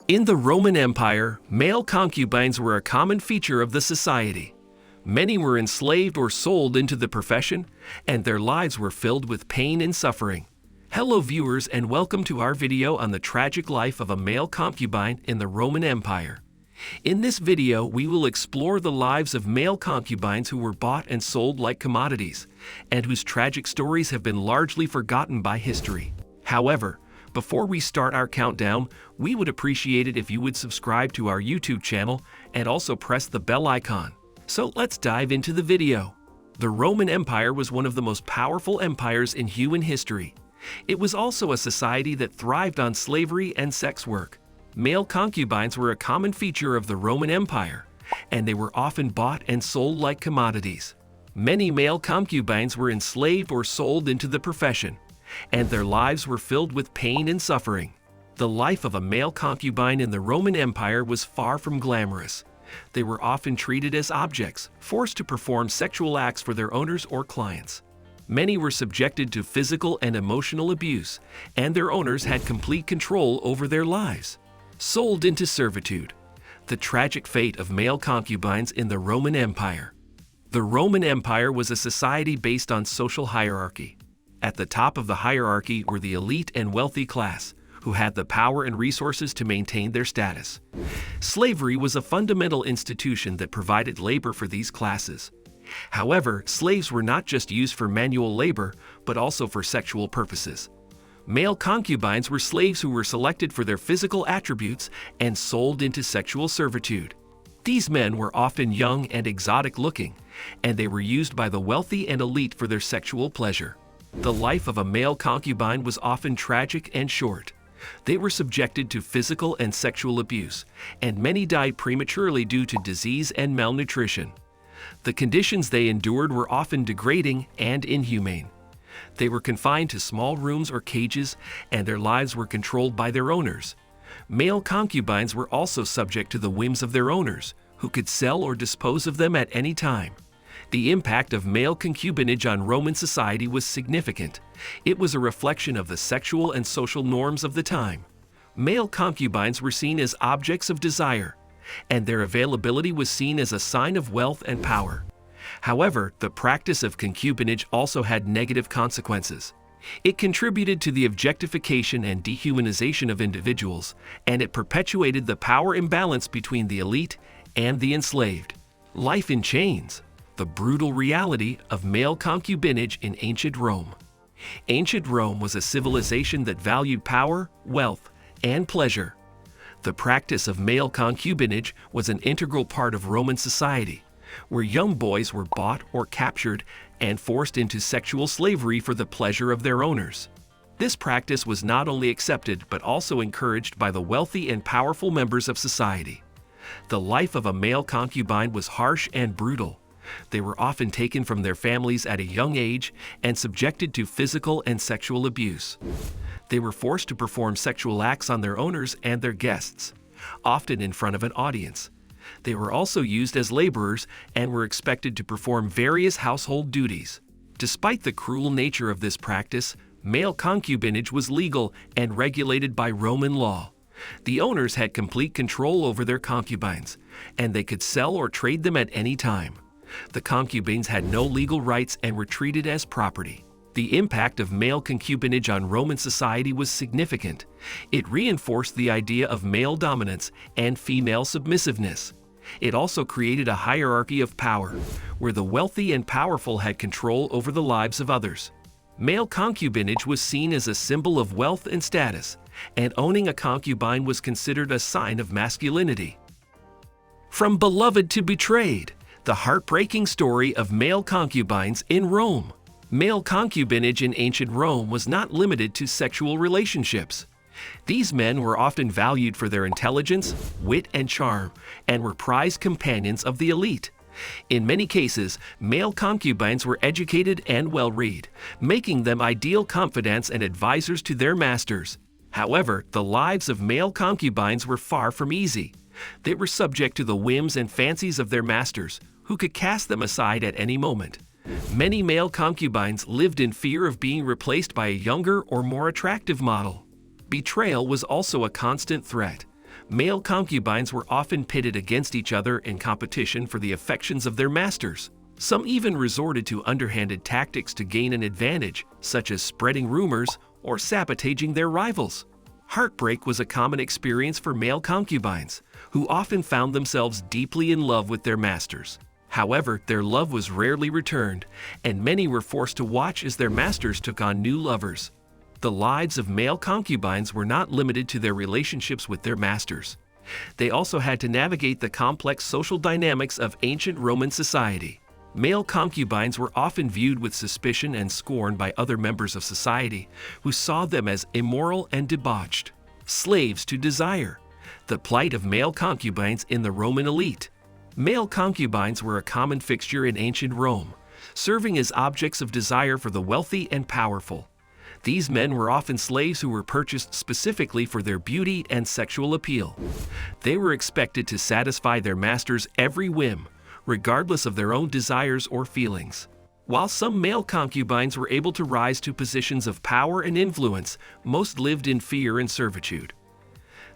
In the Roman Empire, male concubines were a common feature of the society. Many were enslaved or sold into the profession, and their lives were filled with pain and suffering. Hello viewers, and welcome to our video on the tragic life of a male concubine in the Roman Empire. In this video, we will explore the lives of male concubines who were bought and sold like commodities, and whose tragic stories have been largely forgotten by history. However, before we start our countdown, we would appreciate it if you would subscribe to our YouTube channel and also press the bell icon. So let's dive into the video. The Roman Empire was one of the most powerful empires in human history. It was also a society that thrived on slavery and sex work. Male concubines were a common feature of the Roman Empire, and they were often bought and sold like commodities. Many male concubines were enslaved or sold into the profession, and their lives were filled with pain and suffering. The life of a male concubine in the Roman Empire was far from glamorous. They were often treated as objects, forced to perform sexual acts for their owners or clients. Many were subjected to physical and emotional abuse, and their owners had complete control over their lives. Sold into servitude. The tragic fate of male concubines in the Roman Empire. The Roman Empire was a society based on social hierarchy. At the top of the hierarchy were the elite and wealthy class, who had the power and resources to maintain their status. Slavery was a fundamental institution that provided labor for these classes. However, slaves were not just used for manual labor, but also for sexual purposes. Male concubines were slaves who were selected for their physical attributes and sold into sexual servitude. These men were often young and exotic-looking, and they were used by the wealthy and elite for their sexual pleasure. The life of a male concubine was often tragic and short. They were subjected to physical and sexual abuse, and many died prematurely due to disease and malnutrition. The conditions they endured were often degrading and inhumane. They were confined to small rooms or cages, and their lives were controlled by their owners. Male concubines were also subject to the whims of their owners, who could sell or dispose of them at any time. The impact of male concubinage on Roman society was significant. It was a reflection of the sexual and social norms of the time. Male concubines were seen as objects of desire, and their availability was seen as a sign of wealth and power. However, the practice of concubinage also had negative consequences. It contributed to the objectification and dehumanization of individuals, and it perpetuated the power imbalance between the elite and the enslaved. Life in chains. The brutal reality of male concubinage in ancient Rome. Ancient Rome was a civilization that valued power, wealth, and pleasure. The practice of male concubinage was an integral part of Roman society, where young boys were bought or captured and forced into sexual slavery for the pleasure of their owners. This practice was not only accepted but also encouraged by the wealthy and powerful members of society. The life of a male concubine was harsh and brutal. They were often taken from their families at a young age and subjected to physical and sexual abuse. They were forced to perform sexual acts on their owners and their guests, often in front of an audience. They were also used as laborers and were expected to perform various household duties. Despite the cruel nature of this practice, male concubinage was legal and regulated by Roman law. The owners had complete control over their concubines, and they could sell or trade them at any time. The concubines had no legal rights and were treated as property. The impact of male concubinage on Roman society was significant. It reinforced the idea of male dominance and female submissiveness. It also created a hierarchy of power, where the wealthy and powerful had control over the lives of others. Male concubinage was seen as a symbol of wealth and status, and owning a concubine was considered a sign of masculinity. From beloved to betrayed. The heartbreaking story of male concubines in Rome. Male concubinage in ancient Rome was not limited to sexual relationships. These men were often valued for their intelligence, wit, and charm, and were prized companions of the elite. In many cases, male concubines were educated and well-read, making them ideal confidants and advisors to their masters. However, the lives of male concubines were far from easy. They were subject to the whims and fancies of their masters, who could cast them aside at any moment. Many male concubines lived in fear of being replaced by a younger or more attractive model. Betrayal was also a constant threat. Male concubines were often pitted against each other in competition for the affections of their masters. Some even resorted to underhanded tactics to gain an advantage, such as spreading rumors or sabotaging their rivals. Heartbreak was a common experience for male concubines, who often found themselves deeply in love with their masters. However, their love was rarely returned, and many were forced to watch as their masters took on new lovers. The lives of male concubines were not limited to their relationships with their masters. They also had to navigate the complex social dynamics of ancient Roman society. Male concubines were often viewed with suspicion and scorn by other members of society, who saw them as immoral and debauched. Slaves to desire. The plight of male concubines in the Roman elite. Male concubines were a common fixture in ancient Rome, serving as objects of desire for the wealthy and powerful. These men were often slaves who were purchased specifically for their beauty and sexual appeal. They were expected to satisfy their master's every whim, regardless of their own desires or feelings. While some male concubines were able to rise to positions of power and influence, most lived in fear and servitude.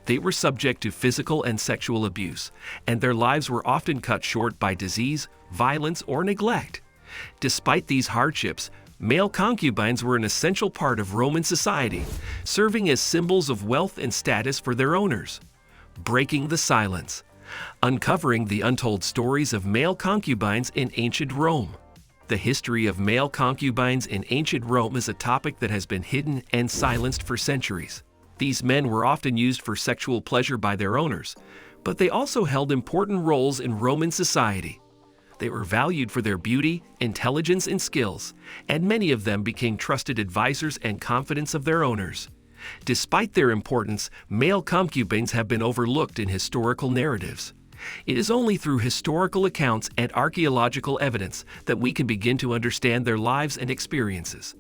They were subject to physical and sexual abuse, and their lives were often cut short by disease, violence, or neglect. Despite these hardships, male concubines were an essential part of Roman society, serving as symbols of wealth and status for their owners. Breaking the silence. Uncovering the untold stories of male concubines in ancient Rome. The history of male concubines in ancient Rome is a topic that has been hidden and silenced for centuries. These men were often used for sexual pleasure by their owners, but they also held important roles in Roman society. They were valued for their beauty, intelligence, and skills, and many of them became trusted advisors and confidants of their owners. Despite their importance, male concubines have been overlooked in historical narratives. It is only through historical accounts and archaeological evidence that we can begin to understand their lives and experiences.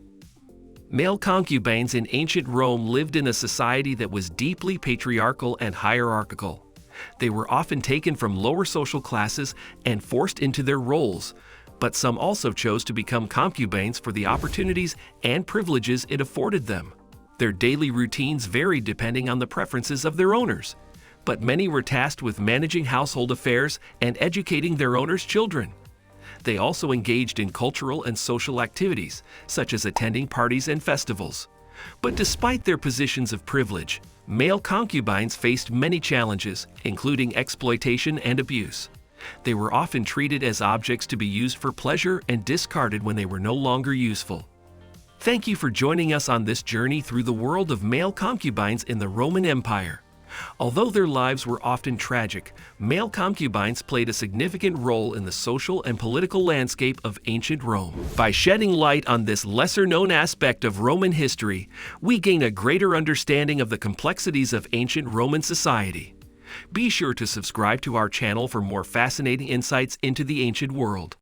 Male concubines in ancient Rome lived in a society that was deeply patriarchal and hierarchical. They were often taken from lower social classes and forced into their roles, but some also chose to become concubines for the opportunities and privileges it afforded them. Their daily routines varied depending on the preferences of their owners, but many were tasked with managing household affairs and educating their owners' children. They also engaged in cultural and social activities, such as attending parties and festivals. But despite their positions of privilege, male concubines faced many challenges, including exploitation and abuse. They were often treated as objects to be used for pleasure and discarded when they were no longer useful. Thank you for joining us on this journey through the world of male concubines in the Roman Empire. Although their lives were often tragic, male concubines played a significant role in the social and political landscape of ancient Rome. By shedding light on this lesser-known aspect of Roman history, we gain a greater understanding of the complexities of ancient Roman society. Be sure to subscribe to our channel for more fascinating insights into the ancient world.